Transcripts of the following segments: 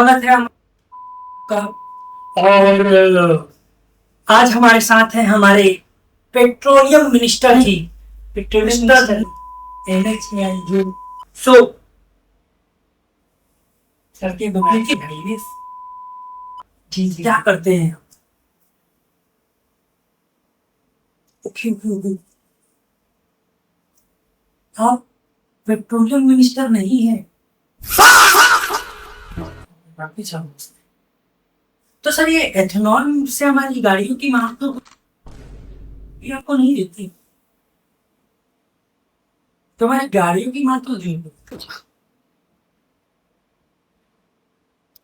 स्वागत है आपका। और आज हमारे साथ हैं हमारे पेट्रोलियम मिनिस्टर जी, मिस्टर सो करके बताइए कि भाई जी क्या करते हैं। ओके आप पेट्रोलियम मिनिस्टर नहीं है। तो सर ये एथेनॉल से हमारी गाड़ियों की मांग तो ये आपको नहीं देती, तो हमारी गाड़ियों की मांग तो देती।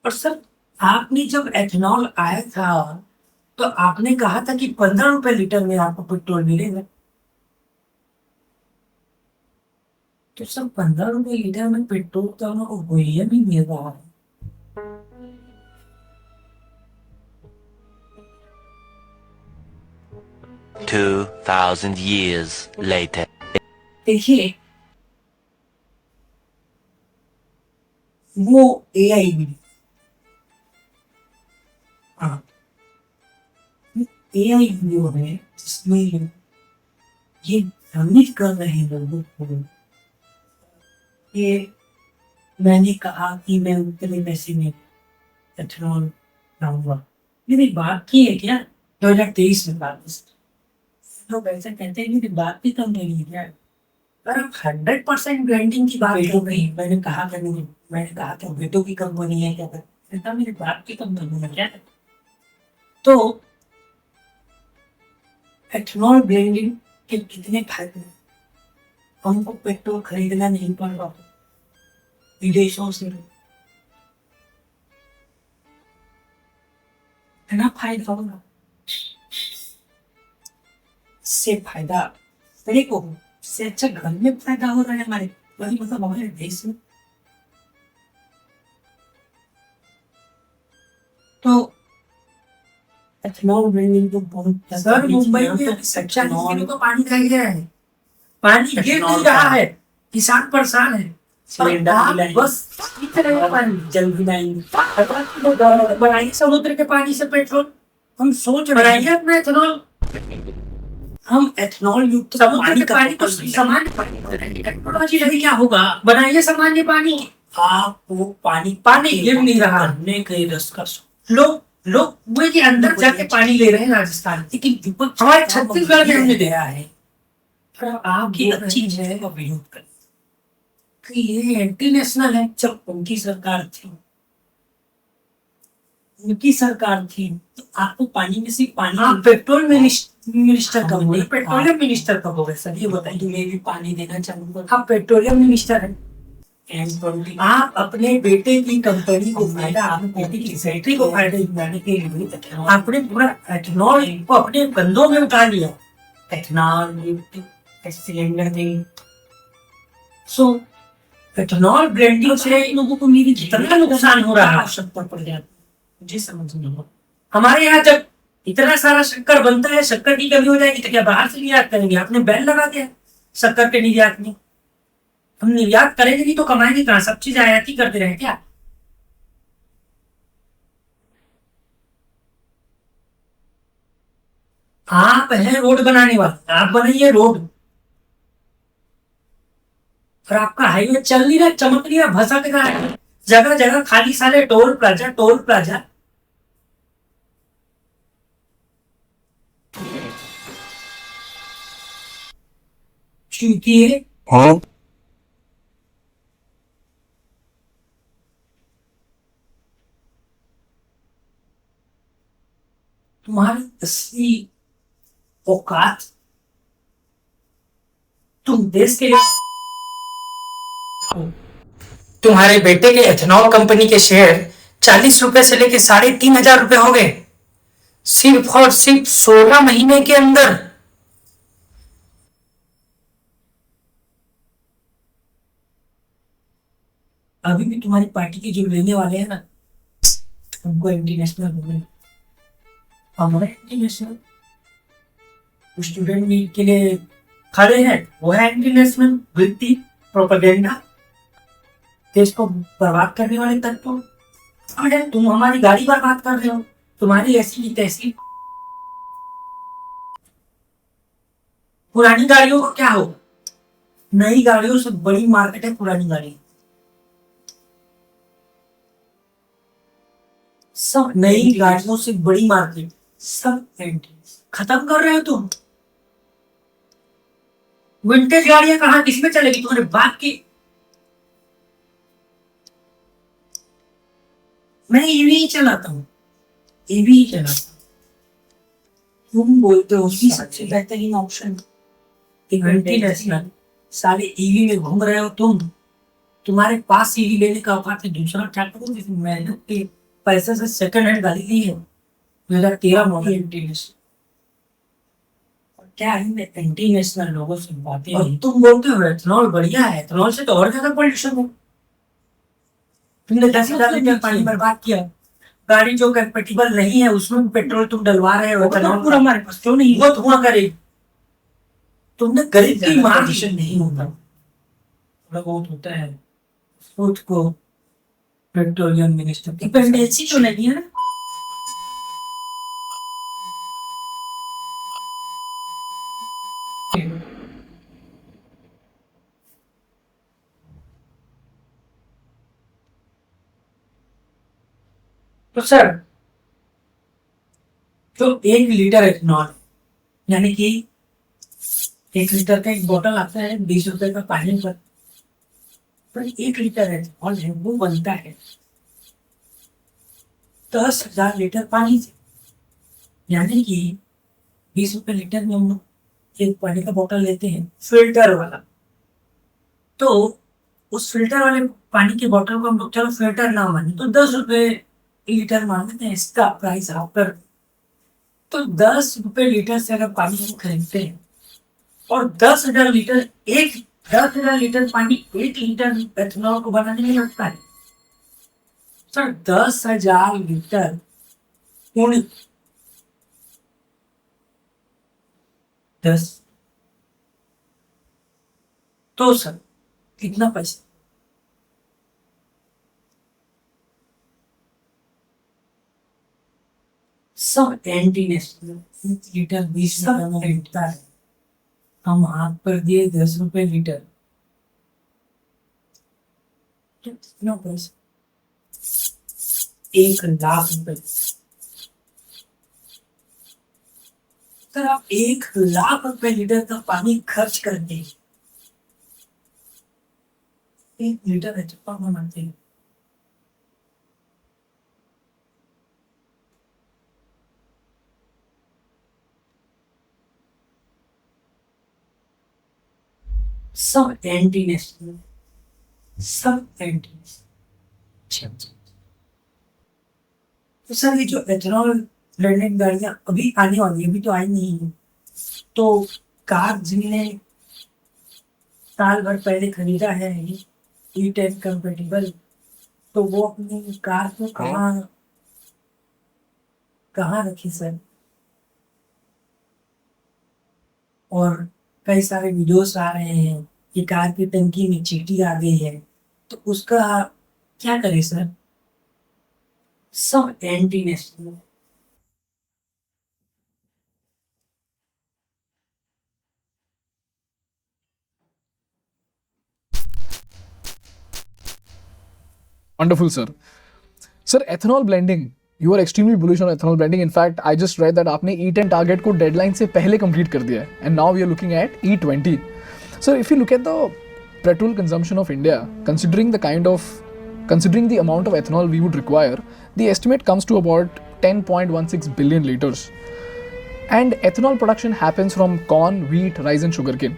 और सर आपने जब एथेनॉल आया था तो आपने कहा था कि 15 रुपए लीटर में आपको पेट्रोल मिलेगा। तो सर 15 रुपए लीटर में पेट्रोल तो हमको गोलियां भी मिल रहा है। 2000 years later. देखिए वो एआई भी एआई वीडियो है जिसमें ये भ्रमित कर रहे हैं लोगों को। ये मैंने कहा कि मैं उतने पैसे में एथेनॉल लाऊंगा, मेरी बात की है क्या 2023 में बात। लोग ऐसे कहते हैं मेरी बात भी कम नहीं है क्या। पर आप 100% ब्रांडिंग की बात कर रही। मैंने कहा था बेटों की कंपनी है क्या, कहता मेरी बात की कंपनी है क्या। तो एथेनॉल ब्लेंडिंग के कितने फायदे हैं। हमको पेट्रोल खरीदना नहीं पड़ रहा विदेशों से, इतना फायदा होगा। इससे फायदा मेरे को, इससे अच्छा घर में फायदा हो रहा है हमारे, वही मतलब हमारे देश में। तो एथेनॉल ब्लेंडिंग तो बहुत सर मुंबई में सच्चा किसी को पानी का गया है, पानी गिर नहीं रहा है, किसान परेशान है। सिलेंडर बस जल्दी बनाइए समुद्र के पानी से पेट्रोल। हम सोच रहे हैं अपना एथेनॉल, हम एथेनॉल युक्त समुद्र के पानी को सामान्य टेक्नोलॉजी नहीं क्या होगा, बनाइए सामान्य पानी। आप वो पानी गिर नहीं रहा कई रस का लोग कुएं के अंदर जाके पानी ले रहे हैं राजस्थान, लेकिन हमारे छत्तीसगढ़ में हमने दिया है। आपकी अच्छी है वो विरोध कर कि ये एंटी नेशनल है। जब उनकी सरकार थी तो आपको पानी में से पानी, आप पेट्रोल मिनिस्टर कब हुए, पेट्रोलियम मिनिस्टर कब हो गए सर ये बताइए। मैं भी पानी देना चाहूंगा। आप पेट्रोलियम मिनिस्टर है, आप अपने बेटे की कंपनी को फायदा, अपने बेटे की फैक्ट्री को फायदा दिलाने के लिए आपने पूरा एथेनॉल को अपने कंधों में उठा लिया। एथेनॉल सिलेंडर नहीं, सो एथेनॉल ब्लेंडिंग से लोगों को मेरी कितना नुकसान हो रहा है शक्कर पड़ जाता है, मुझे समझ नहीं आता। हमारे यहाँ जब इतना सारा शक्कर बनता है, शक्कर की कमी हो जाएगी तो क्या बाहर से निर्यात करेंगे। आपने बैन लगा दिया शक्कर के निर्यात में। हम निर्यात करेंगे नहीं तो कमाएंगे कहाँ, सब चीज आयात ही करते रहे क्या। आप हैं रोड बनाने वाले, आप बनाइए रोड, और आपका हाईवे चल नहीं रहा, चमक नहीं रहा, भसक रहा है जगह जगह, खाली साले टोल प्लाजा। चूतिए हाँ? तुम्हारी असली औकात तुम देश के लिए। तुम्हारे बेटे के एथेनॉल कंपनी के शेयर 40 रुपए से लेके 3,500 रुपए हो गए, सिर्फ और सिर्फ 16 महीने के अंदर। अभी भी तुम्हारी पार्टी के जो लेने वाले हैं ना, उनको एंटी नेशनल बोले। हमारे एंटी नेशनल स्टूडेंट मीट के लिए खड़े हैं, वो है एंटी नेशनल वृत्ति प्रोपेगेंडा, देश को बर्बाद करने वाले तत्व। अरे तुम हमारी गाड़ी पर बात कर रहे हो, तुम्हारी ऐसी की तैसी। पुरानी गाड़ियों को क्या हो, नई गाड़ियों से बड़ी मार्केट है पुरानी गाड़ी। सब नई गाड़ियों से बड़ी मार्केट, सब खत्म कर रहे हो तुम। विंटेज गाड़ियां कहाँ किसमें चलेगी तुम्हारे बाप की। मैं ईवी ही चलाता हूँ, ईवी ही चलाता हूँ। तुम बोलते हो कि सबसे बेहतरीन ऑप्शन मल्टीनेशनल, सारे ईवी में घूम रहे हो तुम। तुम्हारे पास ईवी लेने का औकात है, दूसरा क्या करूँ। मेहनत के पैसे से सेकंड हैंड गाड़ी ली है 2013 मॉडल इंटीनेशनल। क्या है, मैं इंटीनेशनल लोगों से बातें और तुम बोलते हो एथनॉल बढ़िया है, एथनॉल से तो और ज्यादा पॉल्यूशन हो। तुमने 10,000 लीटर पानी बर्बाद किया। गाड़ी जो कंपेटिबल नहीं है उसमें पेट्रोल तुम डलवा रहे हो, एथनॉल पूरा हमारे पास क्यों नहीं, वो धुआं करे। तुमने गरीब की मार्केशन नहीं होता, थोड़ा बहुत होता है। खुद को पेट्रोलियम मिनिस्टर डिपेंडेंसी तो नहीं है ना। तो सर, तो 1 लीटर एथनॉल यानी कि 1 लीटर का एक बोतल आता है 20 रुपए का पानी पर, तो 1 लीटर एथनॉल है वो बनता है 10,000 लीटर पानी से। यानी कि 20 रुपए लीटर में हम लोग एक पानी का बोतल लेते हैं फिल्टर वाला, तो उस फिल्टर वाले पानी की बोतल को हम लोग चलो फिल्टर ना माने तो 10 रुपए लीटर मान लेते हैं, इसका प्राइस आपकर। तो 10 रुपए लीटर से अगर पानी हम खरीदते हैं और 10,000 लीटर 10,000 लीटर पानी 1 लीटर एथनॉल को बनाने में लगता है सर। 10,000 लीटर 10, तो सर कितना पैसा। सब एंटीनेशनल, लीटर 20 रुपए में मिलता है, हम हाथ पर दिए 10 रुपए लीटर, कितना पैसा, 1 लाख रुपए। सर आप 1 लाख रुपए लीटर का पानी खर्च करके 1 लीटर एचपा बनाते हैं। सब एंटीनेशनल, सब एंटीनेशनल। तो सर ये जो एथनॉल ब्लेंडेड गाड़ियां अभी आने वाली है, अभी तो आई नहीं है, तो कार जिनने साल भर पहले खरीदा है E10 कंपेटिबल, तो वो अपनी कार को कहाँ कहाँ रखे सर। और कई सारे वीडियोस आ रहे हैं कि कार की टंकी में चींटी आ गई है, तो उसका क्या करें सर। सब एंटीनेशनल। Wonderful, sir. Sir, ethanol blending. You are extremely bullish on ethanol blending. In fact, I just read that आपने E10 target को deadline से पहले complete कर दिया है. And now we are looking at E20. Sir, if you look at the petrol consumption of India, considering the amount of ethanol we would require, the estimate comes to about 10.16 billion liters. And ethanol production happens from corn, wheat, rice and sugarcane.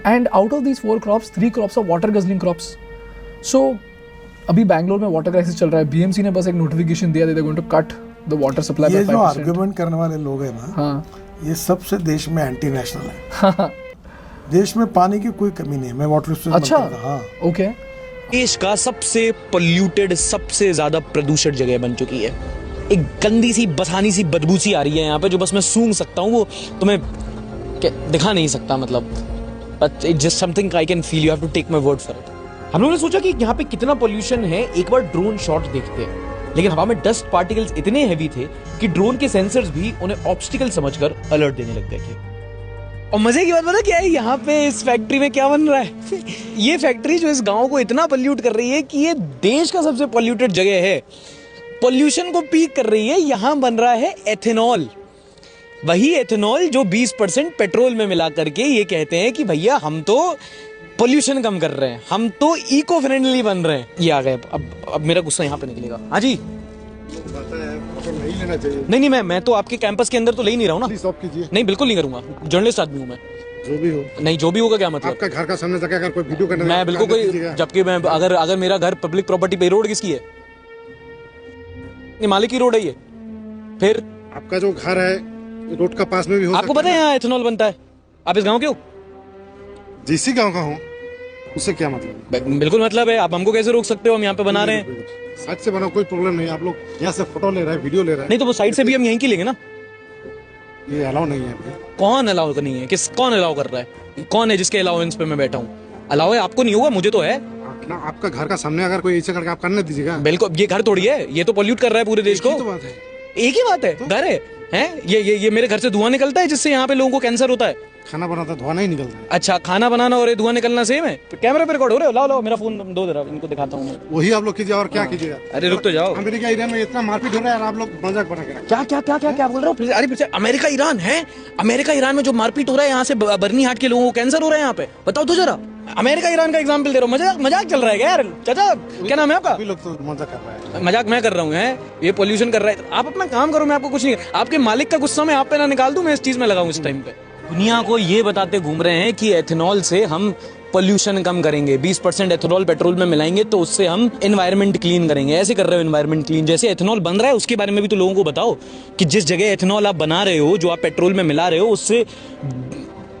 And out of these 4 crops, 3 crops are water guzzling crops. So अभी बैंगलोर में water crisis चल रहा है, BMC ने बस एक notification दिया, they they going to cut the water supply by 5%। ये जो आर्गुमेंट करने वाले लोग हैं ना, हाँ, ये सबसे देश में एंटी नेशनल है। देश में पानी की कोई कमी नहीं है। मैं वाटर रिसोर्स अच्छा, हाँ ओके। देश का सबसे पोल्यूटेड, सबसे ज्यादा प्रदूषित जगह बन चुकी है। एक गंदी सी बथानी सी बदबू सी आ रही है यहाँ पे, जो बस मैं सूंघ सकता हूँ, वो तुम्हें दिखा नहीं सकता, मतलब but it's just something I can feel, you have to take my word for it. हम लोगों ने सोचा कि यहाँ पे कितना पोल्यूशन है, एक बार ड्रोन शॉट देखते हैं। लेकिन हवा में डस्ट पार्टिकल्स इतने हैवी थे कि ड्रोन के सेंसर्स भी उन्हें ऑब्स्टिकल समझकर अलर्ट देने लग गए थे। और मजे की बात पता क्या है, यहाँ पे इस फैक्ट्री में क्या बन रहा है ये फैक्ट्री जो इस गांव को इतना पोल्यूट कर रही है कि ये देश का सबसे पोल्यूटेड जगह है, पोल्यूशन को पीक कर रही है। यहाँ बन रहा है एथेनॉल, वही एथेनॉल जो 20% पेट्रोल में मिला करके ये कहते हैं कि भैया हम तो पोल्यूशन कम कर रहे हैं, हम तो इको फ्रेंडली बन रहे हैं। ये आ गए, अब मेरा गुस्सा यहाँ पे निकलेगा। हाँ जी, नहीं लेना चाहिए। नहीं मैं तो आपके कैंपस के अंदर तो ले ही नहीं रहा हूँ ना। प्लीज स्टॉप कीजिए। नहीं बिल्कुल नहीं करूंगा, जर्नलिस्ट आदमी हूँ मैं। जो भी हो, नहीं जो भी होगा क्या मतलब, आपका घर का सामने जाके अगर कोई वीडियो करने मैं बिल्कुल कोई, जबकि मैं अगर मेरा घर पब्लिक प्रॉपर्टी पे, रोड किसकी है? ये मालिक की रोड है ये। फिर आपका जो घर है रोड का पास में भी हो आपको पता है यहाँ एथेनॉल बनता है? आप इस गांव के हो? जिसी गांव का हूँ, उससे क्या मतलब? बिल्कुल मतलब है। आप हमको कैसे रोक सकते हो? हम यहाँ पे बना रहे हैं। साइड से बनाओ, कोई प्रॉब्लम नहीं। आप लोग यहाँ से फोटो ले रहे हैं, वीडियो ले रहे हैं। नहीं तो वो साइड से भी हम यहीं की लेंगे ना। ये अलाउ नहीं है। कौन अलाउ नहीं है? कौन अलाउ कर रहा है? कौन है जिसके अलाउंस पे मैं बैठा हूँ? अलाउ है आपको, नहीं होगा, मुझे तो है ना। आपका घर का सामने अगर कोई ऐसे करके आप करने दीजिएगा। बिल्कुल, ये घर थोड़ी है, ये तो पोल्यूट कर रहा है पूरे देश को। तो बात है, एक ही बात है, घर है हैं? ये मेरे घर से धुआं निकलता है जिससे यहाँ पे लोगों को कैंसर होता है। खाना बनाता धुआं नहीं निकलता है। अच्छा, खाना बनाना और ये धुआं निकलना सेम है? कैमरे पे रिकॉर्ड हो रहे हो? लाओ मेरा फोन दो जरा, इनको दिखाता हूँ। वही आप लोग कीजिए, और क्या कीजिएगा। अरे रुक तो जाओ। अमेरिका ईरान में इतना मारपीट हो रहा है और आप लोग मजाक बना के क्या बोल रहे हो? अरे फिर से अमेरिका ईरान है? अमेरिका ईरान में जो मारपीट हो रहा है, यहाँ से बर्नी हाट के लोगों को कैंसर हो रहा है यहाँ पे, बताओ तो जरा। अमेरिका ईरान का एग्जाम्पल दे रहा हूँ, मजाक चल रहा है क्या यार? चाचा क्या नाम है आपका? लोग तो मजाक कर रहे हैं। मजाक मैं कर रहा हूँ है? ये पोल्यूशन कर रहा है। आप अपना काम करो, मैं आपको कुछ नहीं। आपके मालिक का गुस्सा मैं आप पे ना निकाल दूं, मैं इस चीज में लगाऊं इस टाइम पे। दुनिया को ये बताते घूम रहे हैं कि एथेनॉल से हम पोल्यूशन कम करेंगे, 20% एथेनॉल पेट्रोल में मिलाएंगे तो उससे हम एनवायरनमेंट क्लीन करेंगे। ऐसे कर रहे हो एनवायरनमेंट क्लीन, जैसे एथेनॉल बन रहा है उसके बारे में भी तो लोगों को बताओ कि जिस जगह एथेनॉल आप बना रहे हो, जो आप पेट्रोल में मिला रहे हो, उससे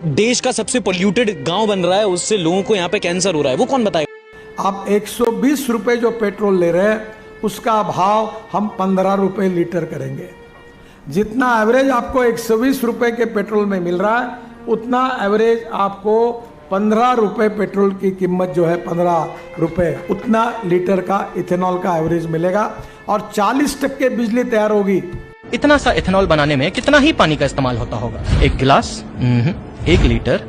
देश का सबसे पोल्यूटेड गांव बन रहा है, उससे लोगों को यहाँ पे कैंसर हो रहा है। वो कौन बताएगा? आप 120 रुपए जो पेट्रोल ले रहे हैं उसका भाव हम 15 रुपए लीटर करेंगे। जितना एवरेज आपको 120 रुपए के पेट्रोल में मिल रहा है, उतना एवरेज आपको 15 रुपए पेट्रोल की कीमत जो है 15 रुपए, उतना लीटर का इथेनॉल का एवरेज मिलेगा और 40% बिजली तैयार होगी। इतना सा इथेनॉल बनाने में कितना ही पानी का इस्तेमाल होता होगा? 1 गिलास? 1 लीटर?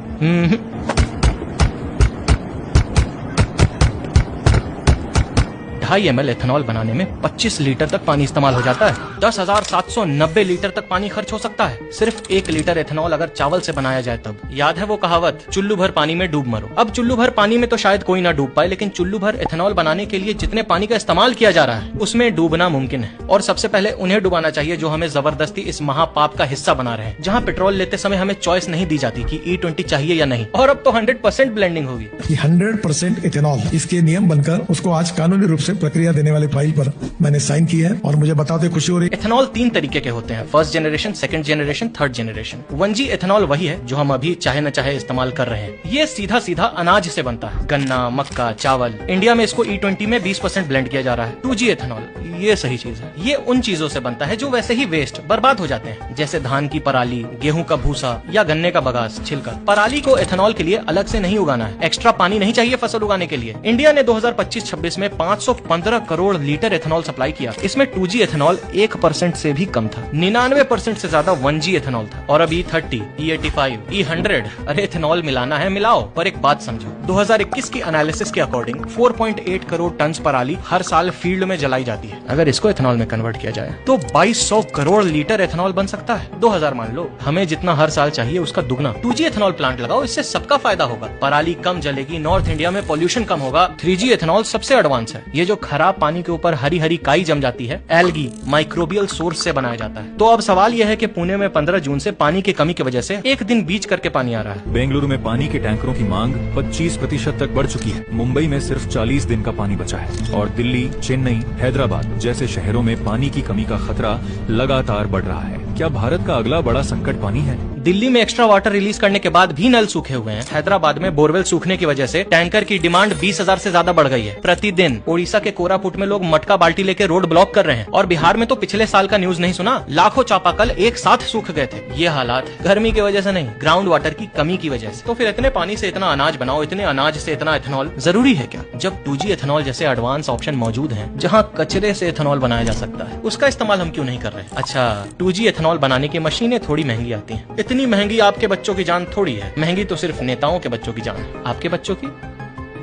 2.5 ml इथेनॉल बनाने में 25 लीटर तक पानी इस्तेमाल हो जाता है। 10,790 लीटर तक पानी खर्च हो सकता है सिर्फ 1 लीटर इथेनॉल अगर चावल से बनाया जाए तब। याद है वो कहावत, चुल्लू भर पानी में डूब मरो? अब चुल्लू भर पानी में तो शायद कोई ना डूब पाए, लेकिन चुल्लू भर इथेनॉल बनाने के लिए जितने पानी का इस्तेमाल किया जा रहा है उसमें डूबना मुमकिन है। और सबसे पहले उन्हें डुबाना चाहिए जो हमें जबरदस्ती इस महापाप का हिस्सा बना रहे हैं, जहाँ पेट्रोल लेते समय हमें चॉइस नहीं दी जाती कि E20 चाहिए या नहीं। और अब तो 100% ब्लेंडिंग होगी। 100% इथेनॉल, इसके नियम बनकर उसको आज कानूनी रूप से प्रक्रिया देने वाली फाइल पर मैंने साइन किया है और मुझे बताते खुशी हो रही है। इथेनॉल 3 तरीके के होते हैं, first generation, second generation, third generation. 1G ethanol वही है जो हम अभी चाहे न चाहे इस्तेमाल कर रहे हैं। ये सीधा सीधा अनाज से बनता है, गन्ना, मक्का, चावल। इंडिया में इसको E20 में 20% ब्लेंड किया जा रहा है। 2G इथेनॉल ये सही चीज है। ये उन चीजों से बनता है जो वैसे ही वेस्ट, बर्बाद हो जाते हैं, जैसे धान की पराली, गेहूं का भूसा या गन्ने का बगास, छिलका। पराली को इथेनॉल के लिए अलग से नहीं उगाना है, एक्स्ट्रा पानी नहीं चाहिए फसल उगाने के लिए। इंडिया ने 2025-26 में 515 करोड़ लीटर इथेनॉल सप्लाई किया। इसमें 2G इथेनॉल 1% से भी कम था। 99% से ज्यादा 1G इथेनॉल था। और अब E30, E85, E100, अरे इथेनॉल मिलाना है मिलाओ, पर एक बात समझो, 2021 की एनालिसिस के अकॉर्डिंग 4.8 करोड़ टन पराली हर साल फील्ड में जलाई जाती है। अगर इसको इथेनॉल में कन्वर्ट किया जाए तो 2200 करोड़ लीटर इथेनॉल बन सकता है। 2000 मान लो, हमें जितना हर साल चाहिए उसका दुगना। 2G इथेनॉल प्लांट लगाओ, इससे सबका फायदा होगा। पराली कम जलेगी, नॉर्थ इंडिया में पॉल्यूशन कम होगा। 3G इथेनॉल सबसे एडवांस है। ये जो खराब पानी के ऊपर हरी हरी काई जम जाती है, एल्गी, माइक्रोबियल सोर्स से बनाया जाता है। तो अब सवाल यह है कि पुणे में 15 जून से पानी की कमी की वजह से एक दिन बीच करके पानी आ रहा है। बेंगलुरु में पानी के टैंकरों की मांग 25% तक बढ़ चुकी है। मुंबई में सिर्फ 40 दिन का पानी बचा है और दिल्ली, चेन्नई, हैदराबाद जैसे शहरों में पानी की कमी का खतरा लगातार बढ़ रहा है। क्या भारत का अगला बड़ा संकट पानी है? दिल्ली में एक्स्ट्रा वाटर रिलीज करने के बाद भी नल सूखे हुए हैं। हैदराबाद में बोरवेल सूखने की वजह से टैंकर की डिमांड 20,000 से ज्यादा बढ़ गई है प्रतिदिन। ओडिशा के कोरापुट में लोग मटका बाल्टी लेके रोड ब्लॉक कर रहे हैं। और बिहार में तो पिछले साल का न्यूज नहीं सुना, लाखों चापाकल एक साथ सूख गए थे। ये हालात गर्मी की वजह से नहीं, ग्राउंड वाटर की कमी की वजह से। तो फिर इतने पानी से इतना अनाज बनाओ, इतने अनाज से इतना एथेनॉल जरूरी है क्या? जब 2G एथेनॉल जैसे एडवांस ऑप्शन मौजूद हैं, जहां कचरे से एथेनॉल बनाया जा सकता है, उसका इस्तेमाल हम क्यों नहीं कर रहे? अच्छा, 2G एथेनॉल बनाने की मशीनें थोड़ी महंगी आती हैं। इतनी महंगी आपके बच्चों की जान थोड़ी है, महंगी तो सिर्फ नेताओं के बच्चों की जान है। आपके बच्चों की?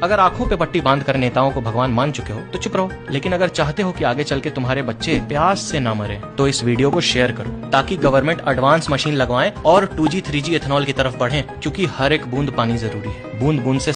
अगर आंखों पे पट्टी बांधकर नेताओं को भगवान मान चुके हो तो चुप रहो, लेकिन अगर चाहते हो कि आगे चल के तुम्हारे बच्चे प्यास से ना मरे तो इस वीडियो को शेयर करो, ताकि गवर्नमेंट एडवांस मशीन लगवाएं और 2G 3G एथेनॉल की तरफ बढ़ें, क्योंकि हर एक बूंद पानी जरूरी है। बूंद बूंद से